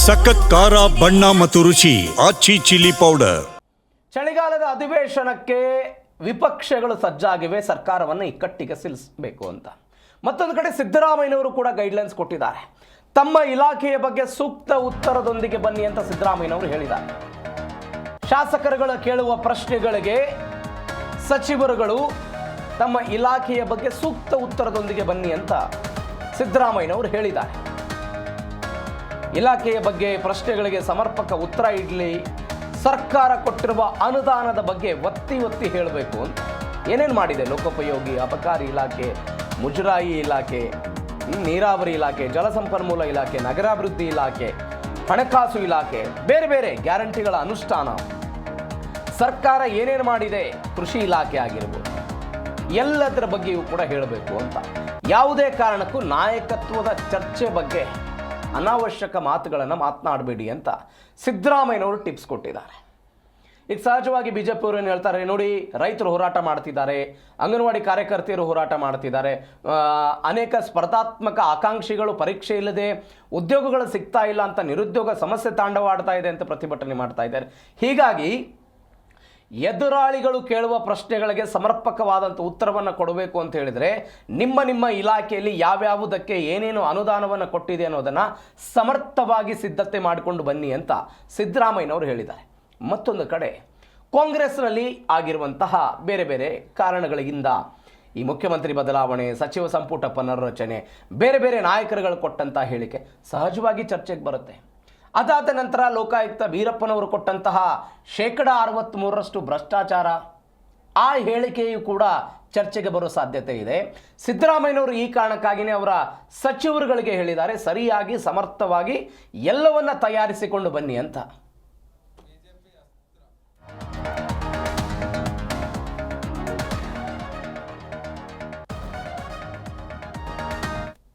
ಸಖತ್ ಖಾರ ಬಣ್ಣ ಮತ್ತು ರುಚಿ ಆಚಿ ಚಿಲ್ಲಿ ಪೌಡರ್. ಚಳಿಗಾಲದ ಅಧಿವೇಶನಕ್ಕೆ ವಿಪಕ್ಷಗಳು ಸಜ್ಜಾಗಿವೆ ಸರ್ಕಾರವನ್ನು ಇಕ್ಕಟ್ಟಿಗೆ ಸಿಲುಕಿಸಬೇಕು ಅಂತ. ಮತ್ತೊಂದು ಕಡೆ ಸಿದ್ದರಾಮಯ್ಯನವರು ಕೂಡ ಗೈಡ್ಲೈನ್ಸ್ ಕೊಟ್ಟಿದ್ದಾರೆ. ತಮ್ಮ ಇಲಾಖೆಯ ಬಗ್ಗೆ ಸೂಕ್ತ ಉತ್ತರದೊಂದಿಗೆ ಬನ್ನಿ ಅಂತ ಸಿದ್ದರಾಮಯ್ಯನವರು ಹೇಳಿದ್ದಾರೆ. ಶಾಸಕರುಗಳು ಕೇಳುವ ಪ್ರಶ್ನೆಗಳಿಗೆ ಸಚಿವರುಗಳು ತಮ್ಮ ಇಲಾಖೆಯ ಬಗ್ಗೆ ಸೂಕ್ತ ಉತ್ತರದೊಂದಿಗೆ ಬನ್ನಿ ಅಂತ ಸಿದ್ದರಾಮಯ್ಯನವರು ಹೇಳಿದ್ದಾರೆ. ಇಲಾಖೆಯ ಬಗ್ಗೆ ಪ್ರಶ್ನೆಗಳಿಗೆ ಸಮರ್ಪಕ ಉತ್ತರ ಇಡಲಿ, ಸರ್ಕಾರ ಕೊಟ್ಟಿರುವ ಅನುದಾನದ ಬಗ್ಗೆ ಒತ್ತಿ ಒತ್ತಿ ಹೇಳಬೇಕು ಅಂತ. ಏನೇನು ಮಾಡಿದೆ ಲೋಕೋಪಯೋಗಿ, ಅಬಕಾರಿ ಇಲಾಖೆ, ಮುಜರಾಯಿ ಇಲಾಖೆ, ನೀರಾವರಿ ಇಲಾಖೆ, ಜಲಸಂಪನ್ಮೂಲ ಇಲಾಖೆ, ನಗರಾಭಿವೃದ್ಧಿ ಇಲಾಖೆ, ಹಣಕಾಸು ಇಲಾಖೆ, ಬೇರೆ ಬೇರೆ ಗ್ಯಾರಂಟಿಗಳ ಅನುಷ್ಠಾನ, ಸರ್ಕಾರ ಏನೇನು ಮಾಡಿದೆ, ಕೃಷಿ ಇಲಾಖೆ ಆಗಿರ್ಬೋದು, ಎಲ್ಲದರ ಬಗ್ಗೆಯೂ ಕೂಡ ಹೇಳಬೇಕು ಅಂತ. ಯಾವುದೇ ಕಾರಣಕ್ಕೂ ನಾಯಕತ್ವದ ಚರ್ಚೆ ಬಗ್ಗೆ ಅನಾವಶ್ಯಕ ಮಾತುಗಳನ್ನು ಮಾತನಾಡಬೇಡಿ ಅಂತ ಸಿದ್ದರಾಮಯ್ಯನವರು ಟಿಪ್ಸ್ ಕೊಟ್ಟಿದ್ದಾರೆ. ಈಗ ಸಹಜವಾಗಿ ಬಿಜೆಪಿ ಅವರು ಏನು ಹೇಳ್ತಾರೆ ನೋಡಿ, ರೈತರು ಹೋರಾಟ ಮಾಡ್ತಿದ್ದಾರೆ, ಅಂಗನವಾಡಿ ಕಾರ್ಯಕರ್ತೆಯರು ಹೋರಾಟ ಮಾಡ್ತಿದ್ದಾರೆ, ಅನೇಕ ಸ್ಪರ್ಧಾತ್ಮಕ ಆಕಾಂಕ್ಷಿಗಳು ಪರೀಕ್ಷೆ ಇಲ್ಲದೆ ಉದ್ಯೋಗಗಳು ಸಿಗ್ತಾ ಇಲ್ಲ ಅಂತ ನಿರುದ್ಯೋಗ ಸಮಸ್ಯೆ ತಾಂಡವಾಡ್ತಾ ಇದೆ ಅಂತ ಪ್ರತಿಭಟನೆ ಮಾಡ್ತಾ ಇದ್ದಾರೆ. ಹೀಗಾಗಿ ಎದುರಾಳಿಗಳು ಕೇಳುವ ಪ್ರಶ್ನೆಗಳಿಗೆ ಸಮರ್ಪಕವಾದಂಥ ಉತ್ತರವನ್ನು ಕೊಡಬೇಕು ಅಂತ ಹೇಳಿದರೆ ನಿಮ್ಮ ಇಲಾಖೆಯಲ್ಲಿ ಯಾವ್ಯಾವುದಕ್ಕೆ ಏನೇನು ಅನುದಾನವನ್ನು ಕೊಟ್ಟಿದೆ ಅನ್ನೋದನ್ನು ಸಮರ್ಥವಾಗಿ ಸಿದ್ಧತೆ ಮಾಡಿಕೊಂಡು ಬನ್ನಿ ಅಂತ ಸಿದ್ದರಾಮಯ್ಯನವರು ಹೇಳಿದ್ದಾರೆ. ಮತ್ತೊಂದು ಕಡೆ ಕಾಂಗ್ರೆಸ್ನಲ್ಲಿ ಆಗಿರುವಂತಹ ಬೇರೆ ಬೇರೆ ಕಾರಣಗಳಿಂದ ಈ ಮುಖ್ಯಮಂತ್ರಿ ಬದಲಾವಣೆ, ಸಚಿವ ಸಂಪುಟ ಪುನರ್ರಚನೆ, ಬೇರೆ ಬೇರೆ ನಾಯಕರುಗಳು ಕೊಟ್ಟಂಥ ಹೇಳಿಕೆ ಸಹಜವಾಗಿ ಚರ್ಚೆಗೆ ಬರುತ್ತೆ. ಅದಾದ ನಂತರ ಲೋಕಾಯುಕ್ತ ವೀರಪ್ಪನವರು ಕೊಟ್ಟಂತಹ 63% ಭ್ರಷ್ಟಾಚಾರ, ಆ ಹೇಳಿಕೆಯು ಕೂಡ ಚರ್ಚೆಗೆ ಬರೋ ಸಾಧ್ಯತೆ ಇದೆ. ಸಿದ್ದರಾಮಯ್ಯನವರು ಈ ಕಾರಣಕ್ಕಾಗಿಯೇ ಅವರ ಸಚಿವರುಗಳಿಗೆ ಹೇಳಿದ್ದಾರೆ, ಸರಿಯಾಗಿ ಸಮರ್ಥವಾಗಿ ಎಲ್ಲವನ್ನ ತಯಾರಿಸಿಕೊಂಡು ಬನ್ನಿ ಅಂತ.